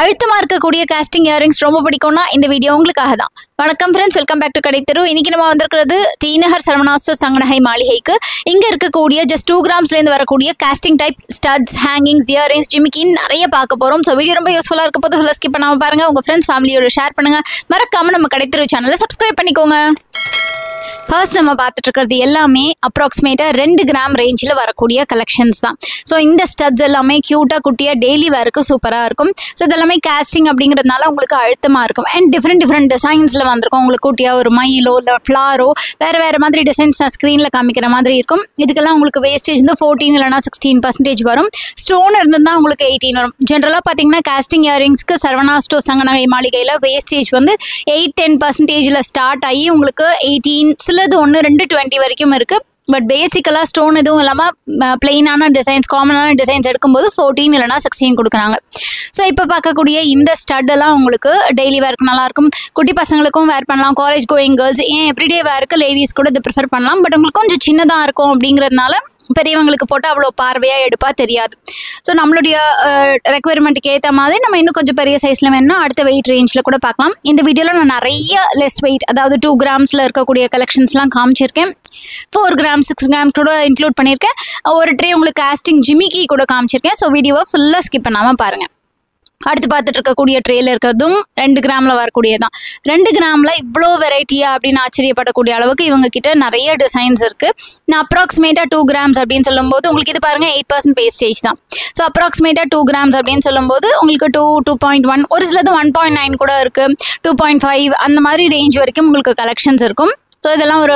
அழுத்தமா இருக்கக்கூடிய costing earrings ரொம்ப பிடிக்கும்னா இந்த வீடியோ உங்களுக்காக தான். வணக்கம் friends, welcome back to Kadaitheru. இன்னைக்கு நம்ம வந்திருக்கிறது டி நகர் சரவணா ஸ்டோர்ஸ் தங்கநகை மாளிகைக்கு. இங்க இருக்கக்கூடிய ஜஸ்ட் 2 கிராம்ஸ்லேருந்து வரக்கூடிய casting type studs, hangings, earrings, ஜிமிக்கின்னு நிறைய பார்க்க போறோம். ஸோ வீடியோ ரொம்ப யூஸ்ஃபுல்லாக இருக்க போது ஃபுல்லாக ஸ்கிப் பண்ணாமல் பாருங்க. உங்க ஃப்ரெண்ட்ஸ் ஃபேமிலியோட ஷேர் பண்ணுங்க. மறக்காம நம்ம கடைத்தெரு சேனலை சப்ஸ்கிரைப் பண்ணிக்கோங்க. ஃபர்ஸ்ட் நம்ம பார்த்துட்டு இருக்கிறது எல்லாமே அப்ராக்சிமேட்டாக 2 கிராம் ரேஞ்சில் வரக்கூடிய கலெக்ஷன்ஸ் தான். ஸோ இந்த ஸ்டட்ஸ் எல்லாமே க்யூட்டாக குட்டியாக டெய்லி வேருக்கு சூப்பராக இருக்கும். ஸோ இதெல்லாமே காஸ்டிங் அப்படிங்கிறதுனால உங்களுக்கு அழுத்தமாக இருக்கும். அண்ட் டிஃப்ரெண்ட் டிசைன்ஸில் வந்திருக்கும். உங்களுக்கு குட்டியாக ஒரு மயிலோ இல்லை ஃப்ளாரோ வேறு மாதிரி டிசைன்ஸ் நான் ஸ்க்ரீனில் காமிக்கிற மாதிரி இருக்கும். இதுக்கெல்லாம் உங்களுக்கு வேஸ்டேஜ் வந்து 14 இல்லைனா 16% வரும். ஸ்டோன் இருந்ததுன்னா உங்களுக்கு 18 வரும். ஜென்ரலாக பார்த்தீங்கன்னா காஸ்டிங் இயரிங்ஸ்க்கு சரவணா ஸ்டோர்ஸ் தங்கநகை மாளிகையில் வேஸ்டேஜ் வந்து 8-10% ஸ்டார்ட் ஆகி உங்களுக்கு 18 சிலது 1-2-20 வரைக்கும் இருக்குது. பட் பேசிக்கலாக ஸ்டோன் எதுவும் இல்லாமல் பிளெயினான டிசைன்ஸ், காமனான டிசைன்ஸ் எடுக்கும்போது 14 இல்லைனா 16 கொடுக்குறாங்க. ஸோ இப்போ பார்க்கக்கூடிய இந்த ஸ்டட்டெல்லாம் உங்களுக்கு டெய்லி வேருக்கு நல்லாயிருக்கும். குட்டி பசங்களுக்கும் வேர் பண்ணலாம். காலேஜ் கோயிங் கேர்ள்ஸ், ஏன் எவ்ரிடே வேருக்கு லேடிஸ் கூட இதை ப்ரிஃபர் பண்ணலாம். பட் உங்களுக்கு கொஞ்சம் சின்னதாக இருக்கும் அப்படிங்கிறதுனால பெரியவங்களுக்கு போட்டால் அவ்வளோ பார்வையாக எடுப்பாக தெரியாது. ஸோ நம்மளுடைய ரெக்குயர்மெண்ட்டுக்கு ஏற்ற மாதிரி நம்ம இன்னும் கொஞ்சம் பெரிய சைஸில் வேணும்னா அடுத்த வெயிட் ரேஞ்சில் கூட பார்க்கலாம். இந்த வீடியோவில் நான் நிறைய லெஸ் வெயிட், அதாவது 2 கிராம்ஸில் இருக்கக்கூடிய கலெக்ஷன்ஸ்லாம் காமிச்சிருக்கேன். 4 கிராம் 6 கிராம் கூட இன்க்ளூட் பண்ணியிருக்கேன். ஒரு ட்ரே உங்களுக்கு காஸ்டிங் ஜிமிக்கி கூட காமிச்சிருக்கேன். ஸோ வீடியோவை ஃபுல்லாக ஸ்கிப் பண்ணாமல் பாருங்கள். அடுத்து பார்த்துட்டு இருக்கக்கூடிய ட்ரேல இருக்கிறதும் 2 கிராமில் வரக்கூடியதான். 2 கிராமில் இவ்வளோ வெரைட்டியா அப்படின்னு ஆச்சரியப்படக்கூடிய அளவுக்கு இவங்க கிட்ட நிறைய டிசைன்ஸ் இருக்குது. நான் அப்ராக்சிமேட்டாக 2 கிராம்ஸ் அப்படின்னு சொல்லும்போது உங்களுக்கு இது பாருங்கள் 8% வேஸ்டேஜ் தான். ஸோ அப்ராக்சிமேட்டாக 2 கிராம்ஸ் அப்படின்னு சொல்லும்போது உங்களுக்கு 2.1, ஒரு சிலது 1.9 கூட இருக்குது, 2.5 அந்த மாதிரி ரேஞ்ச் வரைக்கும் உங்களுக்கு கலெக்ஷன்ஸ் இருக்கும். ஸோ இதெல்லாம் ஒரு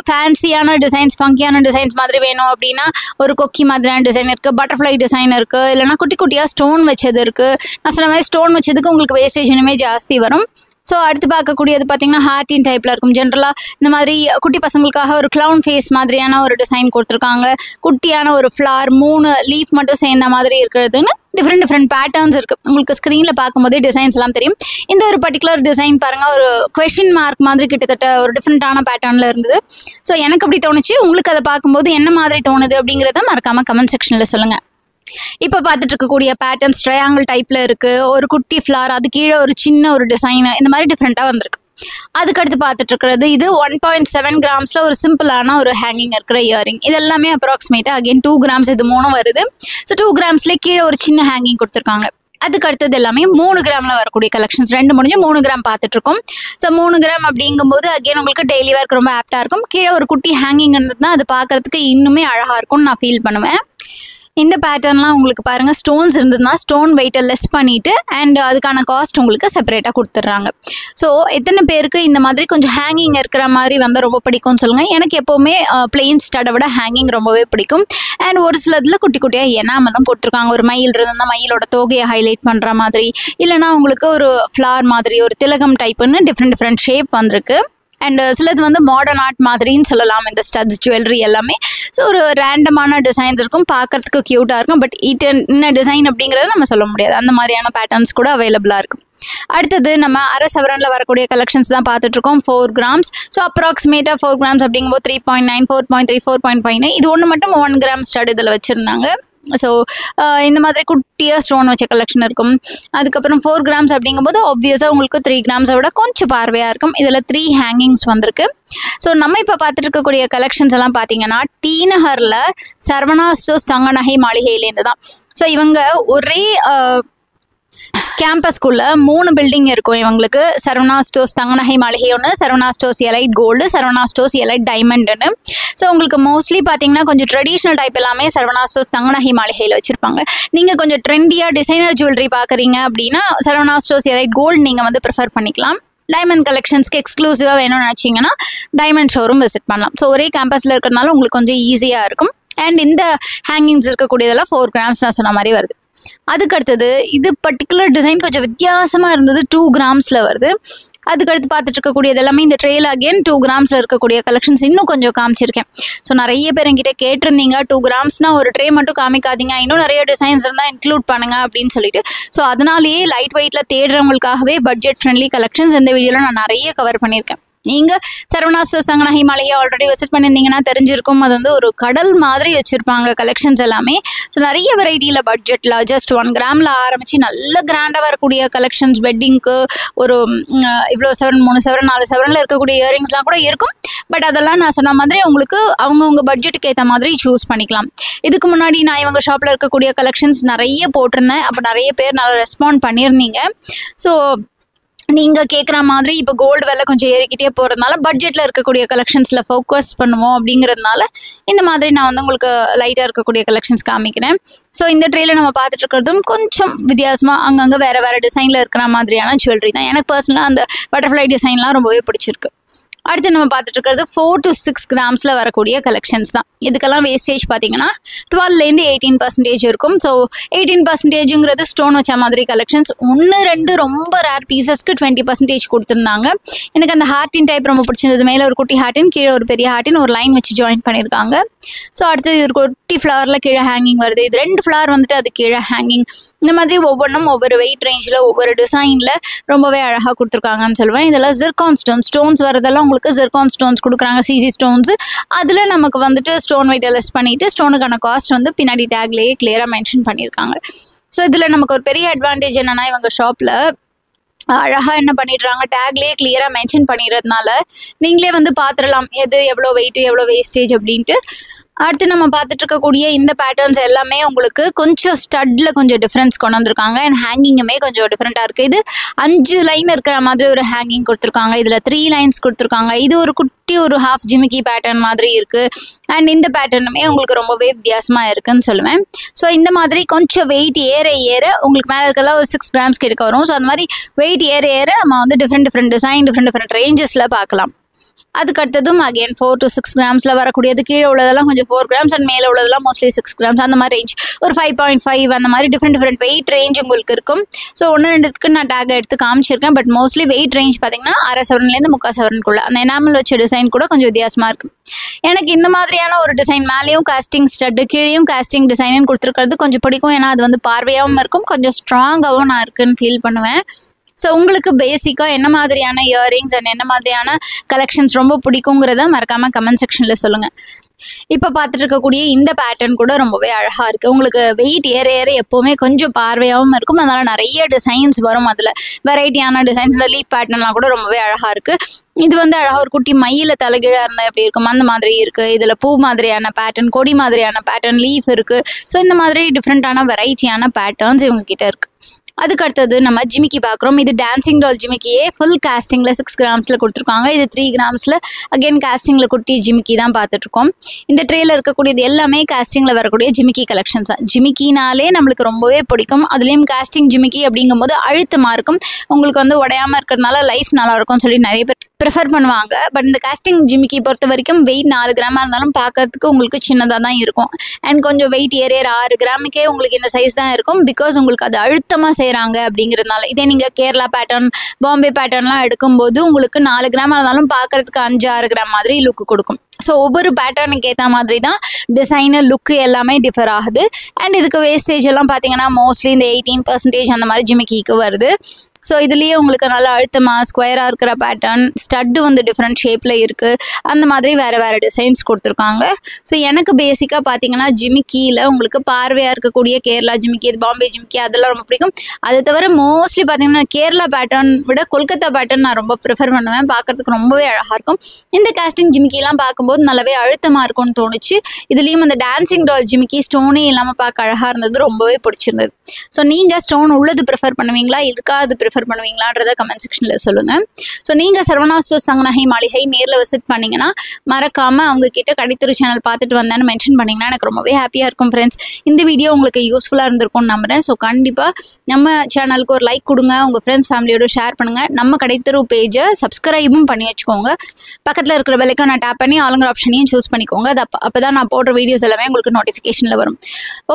ஃபேன்சியான டிசைன்ஸ், ஃபங்கியான டிசைன்ஸ் மாதிரி வேணும் அப்படின்னா ஒரு கொக்கி மாதிரியான டிசைன் இருக்குது, பட்டர்ஃப்ளை டிசைன் இருக்குது, இல்லைனா குட்டி குட்டியாக ஸ்டோன் வச்சது இருக்குது. நான் சொன்ன மாதிரி ஸ்டோன் வச்சதுக்கு உங்களுக்கு வேஸ்டேஜ் இனிமே ஜாஸ்தி வரும். ஸோ அடுத்து பார்க்கக்கூடியது பார்த்தீங்கன்னா ஹார்டின் டைப்பில் இருக்கும். ஜென்ரலாக இந்த மாதிரி குட்டி பசங்களுக்காக ஒரு க்ளவுன் ஃபேஸ் மாதிரியான ஒரு டிசைன் கொடுத்துருக்காங்க. குட்டியான ஒரு ஃப்ளார், 3 லீஃப் மட்டும் சேர்ந்த மாதிரி இருக்கிறதுன்னு டிஃப்ரெண்ட் பேட்டர்ன்ஸ் இருக்குது. உங்களுக்கு ஸ்க்ரீனில் பார்க்கும்போதே டிசைன்ஸ் எல்லாம் தெரியும். இந்த ஒரு பர்டிகுலர் டிசைன் பாருங்கள், ஒரு கொஷின் மார்க் மாதிரி கிட்டத்தட்ட ஒரு டிஃப்ரெண்ட்டான பேட்டர்னில் இருந்தது. ஸோ எனக்கு அப்படி தோணுச்சு. உங்களுக்கு அதை பார்க்கும்போது என்ன மாதிரி தோணுது அப்படிங்கிறத மறக்காமல் கமெண்ட் செக்ஷனில் சொல்லுங்கள். இப்போ பார்த்துட்டு இருக்கக்கூடிய பேட்டர்ன்ஸ் ட்ரையாங்கிள் டைப்பில் இருக்குது. ஒரு குட்டி ஃப்ளார், அது கீழே ஒரு சின்ன ஒரு டிசைனு, இந்த மாதிரி டிஃப்ரெண்ட்டாக வந்திருக்கு. அதுக்கடுத்து பார்த்துட்டு இருக்கிறது இது 1.7 கிராம்ஸில் ஒரு சிம்பிளான ஒரு ஹேங்கிங் இருக்கிற இயரிங். இது எல்லாமே அப்ராக்சிமேட்டாக அகெயின் 2 கிராம்ஸ், இது 3 வருது. ஸோ 2 கிராம்ஸ்லேயே கீழே ஒரு சின்ன ஹேங்கிங் கொடுத்துருக்காங்க. அதுக்கு அடுத்தது எல்லாமே 3 கிராமில் வரக்கூடிய கலெக்ஷன்ஸ். 2 முடிஞ்சு 3 கிராம் பார்த்துட்ருக்கோம். ஸோ 3 கிராம் அப்படிங்கும்போது அகெயின் உங்களுக்கு டெய்லி வேர்க்கு ரொம்ப ஆப்டாக இருக்கும். கீழே ஒரு குட்டி ஹேங்கிங் இருந்ததுன்னா அது பார்க்குறதுக்கு இன்னுமே அழகாக இருக்கும்னு நான் ஃபீல் பண்ணுவேன். இந்த பேட்டர்ன்லாம் உங்களுக்கு பாருங்கள், ஸ்டோன்ஸ் இருந்ததுன்னா ஸ்டோன் வெயிட்டை லெஸ் பண்ணிவிட்டு அண்ட் அதுக்கான காஸ்ட் உங்களுக்கு செப்பரேட்டாக கொடுத்துட்றாங்க. ஸோ எத்தனை பேருக்கு இந்த மாதிரி கொஞ்சம் ஹேங்கிங் இருக்கிற மாதிரி வந்தால் ரொம்ப பிடிக்கும்னு சொல்லுங்கள். எனக்கு எப்போவுமே பிளெயின் ஸ்டட்டை விட ஹேங்கிங் ரொம்பவே பிடிக்கும். அண்ட் ஒரு சிலதில் குட்டி குட்டியாக எனாமெல்லாம் போட்டிருக்காங்க. ஒரு மயில் இருந்தால் மயிலோட தோகையை ஹைலைட் பண்ணுற மாதிரி, இல்லைனா உங்களுக்கு ஒரு ஃப்ளார் மாதிரி, ஒரு திலகம் டைப்புன்னு டிஃப்ரெண்ட் ஷேப் வந்திருக்கு. அண்ட் சிலது வந்து மாடர்ன் ஆர்ட் மாதிரின்னு சொல்லலாம் இந்த ஸ்டட்ஸ் ஜுவல்லரி எல்லாமே. ஸோ ஒரு ரேண்டமான டிசைன்ஸ் இருக்கும், பார்க்குறதுக்கு க்யூட்டாக இருக்கும். பட் என்ன டிசைன் அப்படிங்கிறத நம்ம சொல்ல முடியாது. அந்த மாதிரியான பேட்டர்ன்ஸ் கூட அவைலபிளாக இருக்கும். அடுத்தது நம்ம அரை சவரனில் வரக்கூடிய கலெக்ஷன்ஸ் தான் பார்த்துட்ருக்கோம். 4 கிராம்ஸ். ஸோ அப்ராக்சிமேட்டாக 4 கிராம்ஸ் அப்படிங்கும்போது 3.9, 4.3, 4.5 இது ஒன்று மட்டும் 1 கிராம் ஸ்டட் இதில் வச்சுருந்தாங்க. ஸோ இந்த மாதிரி குட்டியாக ஸ்டோன் வச்ச கலெக்ஷன் இருக்கும். அதுக்கப்புறம் 4 கிராம்ஸ் அப்படிங்கும்போது ஆப்வியஸாக உங்களுக்கு 3 கிராம்ஸை விட கொஞ்சம் பார்வையாக இருக்கும். இதில் 3 ஹேங்கிங்ஸ் வந்திருக்கு. ஸோ நம்ம இப்போ பார்த்துட்டு இருக்கக்கூடிய கலெக்ஷன்ஸ் எல்லாம் பார்த்தீங்கன்னா டி நகரில் சரவணா ஸ்டோர்ஸ் தங்கநகை மாளிகையிலேருந்து தான். ஸோ இவங்க ஒரே கேம்பஸ்குள்ளே 3 பில்டிங் இருக்கும் இவங்களுக்கு. சரவணா ஸ்டோர்ஸ் தங்கநகை மாளிகை ஒன்று, Saravana stores elite gold, Saravana stores elite டைமண்டுன்னு. ஸோ உங்களுக்கு மோஸ்ட்லி பார்த்தீங்கன்னா கொஞ்சம் ட்ரெடிஷ்னல் டைப் எல்லாமே சரவணா ஸ்டோர்ஸ் தங்கநகை மாளிகையில் வச்சுருப்பாங்க. நீங்கள் கொஞ்சம் ட்ரெண்டியாக டிசைனர் ஜுவல்லரி பார்க்குறீங்க அப்படின்னா சரவணா ஸ்டோர்ஸ் எலைட் கோல்டு நீங்கள் வந்து ப்ரிஃபர் பண்ணிக்கலாம். டைமண்ட் கலெக்ஷன்ஸ்க்கு எக்ஸ்க்ளூசிவாக வேணும்னு நினச்சிங்கன்னா டைமண்ட் ஷோரூம் விசிட் பண்ணலாம். ஸோ ஒரே கேம்பஸில் இருக்கிறதுனால உங்களுக்கு கொஞ்சம் ஈஸியாக இருக்கும். அண்ட் இந்த ஹேங்கிங்ஸ் இருக்கக்கூடியதெல்லாம் 4 கிராம்ஸ் நான் சொன்ன மாதிரி வருது. அதுக்கடுத்தது இது பர்டிகுலர் டிசைன் கொஞ்சம் வித்தியாசமாக இருந்தது, 2 கிராம்ஸில் வருது. அதுக்கடுத்து பார்த்துட்டு இருக்கக்கூடியது எல்லாமே இந்த ட்ரேல அகேன் 2 கிராம்ஸில் இருக்கக்கூடிய கலெக்ஷன்ஸ் இன்னும் கொஞ்சம் காமிச்சிருக்கேன். ஸோ நிறைய பேர் என்கிட்ட கேட்டிருந்தீங்க 2 கிராம்ஸ்னால் ஒரு ட்ரே மட்டும் காமிக்காதீங்க, இன்னும் நிறைய டிசைன்ஸ் இருந்தால் இன்க்ளூட் பண்ணுங்கள் அப்படின்னு சொல்லிட்டு. ஸோ அதனாலேயே லைட் வெயிட்டில் தேடுறவங்களுக்காகவே பட்ஜெட் ஃப்ரெண்ட்லி கலெக்ஷன்ஸ் இந்த வீடியோவில் நான் நிறைய கவர் பண்ணியிருக்கேன். நீங்கள் சரவணா ஸ்டோர்ஸ் சங்கனஹை மாளிகை ஆல்ரெடி விசிட் பண்ணியிருந்தீங்கன்னா தெரிஞ்சிருக்கும். அது வந்து ஒரு கடல் மாதிரி வச்சுருப்பாங்க கலெக்ஷன்ஸ் எல்லாமே. ஸோ நிறைய வெரைட்டியில் பட்ஜெட்டில் ஜஸ்ட் 1 கிராமில் ஆரம்பித்து நல்ல கிராண்டாக வரக்கூடிய கலெக்ஷன்ஸ், வெட்டிங்க்கு ஒரு இவ்வளோ சவரன் 3 சவரன் 4 சவரனில் இருக்கக்கூடிய இயரிங்ஸ்லாம் கூட இருக்கும். பட் அதெல்லாம் நான் சொன்ன மாதிரி உங்களுக்கு அவங்கவுங்க பட்ஜெட்டுக்கு ஏற்ற மாதிரி சூஸ் பண்ணிக்கலாம். இதுக்கு முன்னாடி நான் இவங்க ஷாப்பில் இருக்கக்கூடிய கலெக்ஷன்ஸ் நிறைய போட்டிருந்தேன். அப்போ நிறைய பேர் நல்லா ரெஸ்பாண்ட் பண்ணியிருந்தீங்க. ஸோ நீங்கள் கேட்குற மாதிரி இப்போ கோல்டு விலை கொஞ்சம் ஏறிக்கிட்டே போகிறதுனால பட்ஜெட்டில் இருக்கக்கூடிய கலெக்ஷன்ஸில் ஃபோக்கஸ் பண்ணுவோம் அப்படிங்கிறதுனால இந்த மாதிரி நான் வந்து உங்களுக்கு லைட்டாக இருக்கக்கூடிய கலெக்ஷன்ஸ் காமிக்கிறேன். ஸோ இந்த ட்ரேயில் நம்ம பார்த்துட்டு இருக்கிறதும் கொஞ்சம் வித்தியாசமாக அங்கங்கே வேறு டிசைனில் இருக்கிற மாதிரியான ஜுவல்லரி தான். எனக்கு பர்சனலாக அந்த பட்டர்ஃப்ளை டிசைன்லாம் ரொம்பவே பிடிச்சிருக்கு. அடுத்து நம்ம பார்த்துட்டு இருக்கிறது 4 to 6 கிராம்ஸில் வரக்கூடிய கலெக்ஷன்ஸ் தான். இதுக்கெல்லாம் வேஸ்டேஜ் பார்த்தீங்கன்னா 12லேருந்து 18% இருக்கும். ஸோ 18%ங்கிறது ஸ்டோன் வச்ச மாதிரி கலெக்ஷன்ஸ். 1-2 ரொம்ப ரேர் பீசஸ்க்கு 20% கொடுத்துருந்தாங்க. எனக்கு அந்த ஹார்டின் டைப் ரொம்ப பிடிச்சிருந்தது. மேலே ஒரு குட்டி ஹார்டின், கீழே ஒரு பெரிய ஹார்டின், ஒரு லைன் வச்சு ஜாயின் பண்ணியிருக்காங்க. ஸோ அடுத்தது இது குட்டி ஃப்ளவரில் கீழே ஹேங்கிங் வருது. இது 2 ஃப்ளவர் வந்துட்டு அது கீழே ஹேங்கிங். இந்த மாதிரி ஒவ்வொன்றும் ஒவ்வொரு வெயிட் ரேஞ்சில் ஒவ்வொரு டிசைனில் ரொம்பவே அழகாக கொடுத்துருக்காங்கன்னு சொல்லுவேன். இதெல்லாம் ஜிர்கான் ஸ்டோன்ஸ் வரதெல்லாம் உங்களுக்கு ஜிர்கான் ஸ்டோன்ஸ் கொடுக்குறாங்க, சிசி ஸ்டோன்ஸ். அதில் நமக்கு வந்துட்டு ஸ்டோன் வெயிட்டை லெஸ் பண்ணிவிட்டு ஸ்டோனுக்கான காஸ்ட் வந்து பின்னாடி டேக்லேயே கிளியராக மென்ஷன் பண்ணியிருக்காங்க. ஸோ இதில் நமக்கு ஒரு பெரிய அட்வான்டேஜ் என்னென்னா இவங்க ஷாப்பில் அழகாக என்ன பண்ணிடுறாங்க, டேக்லேயே கிளியராக மென்ஷன் பண்ணிடுறதுனால நீங்களே வந்து பார்த்துடலாம் எது எவ்வளோ வெயிட்டு எவ்வளோ வேஸ்டேஜ் அப்படின்ட்டு. அடுத்து நம்ம பார்த்துட்டு இருக்கக்கூடிய இந்த பேட்டர்ன்ஸ் எல்லாமே உங்களுக்கு கொஞ்சம் ஸ்டட்டில் கொஞ்சம் டிஃப்ரென்ஸ் கொண்டு வந்திருக்காங்க. அண்ட் ஹேங்கிங்குமே கொஞ்சம் டிஃப்ரெண்ட்டாக இருக்குது. இது 5 லைன் இருக்கிற மாதிரி ஒரு ஹேங்கிங் கொடுத்துருக்காங்க. இதில் 3 லைன்ஸ் கொடுத்துருக்காங்க. இது ஒரு குட்டி ஒரு ஹாஃப் ஜிமிக்கி பேட்டர்ன் மாதிரி இருக்குது. அண்ட் இந்த பேட்டர்னுமே உங்களுக்கு ரொம்பவே வித்தியாசமாக இருக்குதுன்னு சொல்லுவேன். ஸோ இந்த மாதிரி கொஞ்சம் வெயிட் ஏற ஏற உங்களுக்கு மேலே இருக்கலாம் ஒரு 6 கிராம்ஸ்க்கு எடுக்க வரும். ஸோ அந்த மாதிரி வெயிட் ஏற ஏற நம்ம வந்து டிஃப்ரெண்ட் டிசைன் டிஃப்ரெண்ட் ரேஞ்சஸில் பார்க்கலாம். அதுக்கு அடுத்ததும் அகெயின் 4 to 6 கிராம்ஸில் வரக்கூடியது. கீழே உள்ளதெல்லாம் கொஞ்சம் 4 கிராம்ஸ் அண்ட் மேலே உள்ளதெல்லாம் மோஸ்ட்லி 6 கிராம்ஸ் அந்த மாதிரி ரேஞ்ச். ஒரு 5.5 அந்த மாதிரி டிஃப்ரெண்ட் வெயிட் ரேஞ்ச் உங்களுக்கு இருக்கும். ஸோ 1-2க்கு நான் டேக் எடுத்து காமிச்சிருக்கேன். பட் மோஸ்ட்லி வெயிட் ரேஞ்ச் பார்த்தீங்கன்னா 1/2 சவரன்லேருந்து 3/4 சவரனுக்குள்ள. அந்த எனாமல் வச்ச டிசைன் கூட கொஞ்சம் வித்தியாசமாக இருக்கும். எனக்கு இந்த மாதிரியான ஒரு டிசைன் மேலேயும் காஸ்டிங் ஸ்டட்டு கீழேயும் காஸ்டிங் டிசைன் கொடுத்துருக்கிறது கொஞ்சம் பிடிக்கும். ஏன்னா அது வந்து பார்வையாகவும் இருக்கும், கொஞ்சம் ஸ்ட்ராங்காகவும் நான் இருக்குன்னு ஃபீல் பண்ணுவேன். ஸோ உங்களுக்கு பேசிக்காக என்ன மாதிரியான இயரிங்ஸ் அண்ட் என்ன மாதிரியான கலெக்ஷன்ஸ் ரொம்ப பிடிக்குங்கிறத மறக்காமல் கமெண்ட் செக்ஷனில் சொல்லுங்கள். இப்போ பார்த்துட்டு இருக்கக்கூடிய இந்த பேட்டர்ன் கூட ரொம்பவே அழகாக இருக்குது. உங்களுக்கு வெயிட் ஏற ஏற எப்போவுமே கொஞ்சம் பார்வையாகவும் இருக்கும். அதனால் நிறைய டிசைன்ஸ் வரும். அதில் வெரைட்டியான டிசைன்ஸ், இந்த லீஃப் பேட்டர்ன்லாம் கூட ரொம்பவே அழகாக இருக்குது. இது வந்து அழகாக ஒரு குட்டி மயில தலைகீழாக இருந்தால் எப்படி இருக்கும் அந்த மாதிரி இருக்குது. இதில் பூ மாதிரியான பேட்டர்ன், கொடி மாதிரியான பேட்டர்ன், லீஃப் இருக்குது. ஸோ இந்த மாதிரி டிஃப்ரெண்ட்டான வெரைட்டியான பேட்டர்ன்ஸ் இவங்ககிட்ட இருக்குது. அதுக்கு அடுத்தது நம்ம ஜிமிக்கி பார்க்குறோம். இது டான்சிங் டால் ஜிமிக்கியே ஃபுல் காஸ்டிங்கில் 6 கிராம்ஸில் கொடுத்துருக்காங்க. இது 3 கிராம்ஸில் அகெயின் காஸ்டிங்கில் குட்டி ஜிமிக்கி தான் பார்த்துட்ருக்கோம். இந்த ட்ரேயில் இருக்கக்கூடியது எல்லாமே காஸ்டிங்கில் வரக்கூடிய ஜிமிக்கி கலெக்ஷன்ஸ் தான். ஜிமிக்கினாலே நம்மளுக்கு ரொம்பவே பிடிக்கும். அதுலேயும் காஸ்டிங் ஜிமிக்கி அப்படிங்கும்போது அழுத்தமாக இருக்கும். உங்களுக்கு வந்து உடையாமல் இருக்கிறதுனால லைஃப் நல்லாயிருக்கும்னு சொல்லி நிறைய பேர் ப்ரிஃபர் பண்ணுவாங்க. பட் இந்த காஸ்டிங் ஜிமிக்கி பொறுத்த வரைக்கும் வெயிட் 4 கிராமாக இருந்தாலும் பார்க்கறதுக்கு உங்களுக்கு சின்னதாக தான் இருக்கும். அண்ட் கொஞ்சம் வெயிட் ஏற 6 கிராமுக்கே உங்களுக்கு இந்த சைஸ் தான் இருக்கும். பிகாஸ் உங்களுக்கு அது அழுத்தமாக செய்கிறாங்க அப்படிங்கிறதுனால. இதே நீங்கள் கேரளா பேட்டர்ன், பாம்பே பேட்டர்ன்லாம் எடுக்கும்போது உங்களுக்கு 4 கிராமாக இருந்தாலும் பார்க்கறதுக்கு 5-6 கிராம் மாதிரி லுக்கு கொடுக்கும். ஸோ ஒவ்வொரு பேட்டர்னுக்கு ஏற்ற மாதிரி தான் டிசைனு லுக்கு எல்லாமே டிஃபர் ஆகுது. அண்ட் இதுக்கு வேஸ்டேஜ் எல்லாம் பார்த்தீங்கன்னா மோஸ்ட்லி இந்த 18% அந்த மாதிரி ஜிமிக்கிக்கு வருது. ஸோ இதுலேயே உங்களுக்கு நல்லா அழுத்தமாக ஸ்கொயராக இருக்கிற பேட்டர்ன், ஸ்டட்டு வந்து டிஃப்ரெண்ட் ஷேப்பில் இருக்குது. அந்த மாதிரி வேறு டிசைன்ஸ் கொடுத்துருக்காங்க. ஸோ எனக்கு பேசிக்காக பார்த்தீங்கன்னா ஜிமிக்கியில் உங்களுக்கு பார்வையாக இருக்கக்கூடிய கேரளா ஜிமிக்கி, இது பாம்பே ஜிமிக்கி அதெல்லாம் ரொம்ப பிடிக்கும். அதை தவிர மோஸ்ட்லி பார்த்தீங்கன்னா கேரளா பேட்டர்ன் விட கொல்கத்தா பேட்டர்ன் நான் ரொம்ப ப்ரிஃபர் பண்ணுவேன். பார்க்குறதுக்கு ரொம்பவே அழகாக இருக்கும். இந்த காஸ்டிங் ஜிமிக்கிலாம் பார்க்கும்போது நல்லாவே அழுத்தமாக இருக்கும்னு தோணுச்சு. இதுலேயும் அந்த டான்சிங் டால் ஜிமிக்கி ஸ்டோனே இல்லாமல் பார்க்க அழகாக இருந்தது, ரொம்பவே பிடிச்சிருந்தது. ஸோ நீங்கள் ஸ்டோன் உள்ளது ப்ரிஃபர் பண்ணுவீங்களா, இருக்காது ப்ரிஃபர் பண்ணுவீங்களான்றத கமெண்ட் செக்ஷனில் சொல்லுங்கள். ஸோ நீங்கள் சரவணா ஸ்டோர்ஸ் சங்கனஹை மாளிகை நேரில் விசிட் பண்ணிங்கன்னா மறக்காமல் அவங்கக்கிட்ட கடைத்தெரு சேனல் பார்த்துட்டு வந்தேன்னு மென்ஷன் பண்ணிங்கன்னா எனக்கு ரொம்பவே ஹாப்பியாக இருக்கும் ஃப்ரெண்ட்ஸ். இந்த வீடியோ உங்களுக்கு யூஸ்ஃபுல்லாக இருந்திருக்கும்னு நம்புகிறேன். ஸோ கண்டிப்பாக நம்ம சேனலுக்கு ஒரு லைக் கொடுங்க, உங்கள் ஃப்ரெண்ட்ஸ் ஃபேமிலியோட ஷேர் பண்ணுங்கள். நம்ம கடைத்தெரு பேஜை சப்ஸ்கிரைபும் பண்ணி வச்சுக்கோங்க. பக்கத்தில் இருக்கிற பெல்லைக்கான நான் டேப் பண்ணி ஆளுங்கிற ஆப்ஷனையும் சூஸ் பண்ணிக்கோங்க. அது அப்போ தான் நான் போடுற வீடியோஸ் எல்லாமே உங்களுக்கு நோட்டிஃபிகேஷனில் வரும்.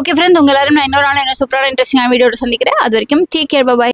ஓகே ஃப்ரெண்ட்ஸ், உங்கள் எல்லாரும் நான் இன்னொரு நாள் என்ன சூப்பரான இன்ட்ரெஸ்டிங்கான வீடியோட சந்திக்கிறேன். அது வரைக்கும் டேக் கேர், பை.